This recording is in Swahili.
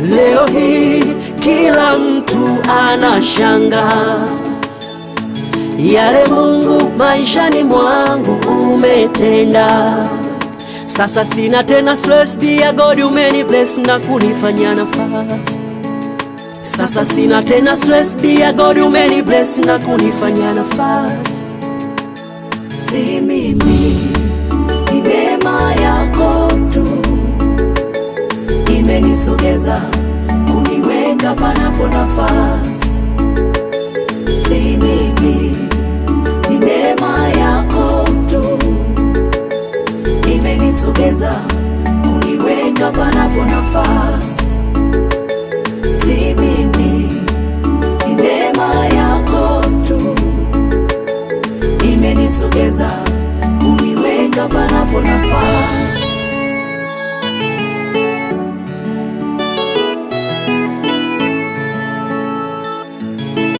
Leo hii kila mtu anashangaa yale Mungu maishani mwangu umetenda. Sasa sina tena stress, dear God umeni bless na kunifanya nafasi. Sasa sina tena stress, dear God umeni bless na kunifanya nafasi. Si mimi, ni neema yako tu imenisogeza kuniweka panapo nafasi. Si mimi, ni neema yako tu imenisogeza kuniweka panapo nafasi. Si mimi, ni neema yako tu imenisogeza kuniweka panapo nafasi.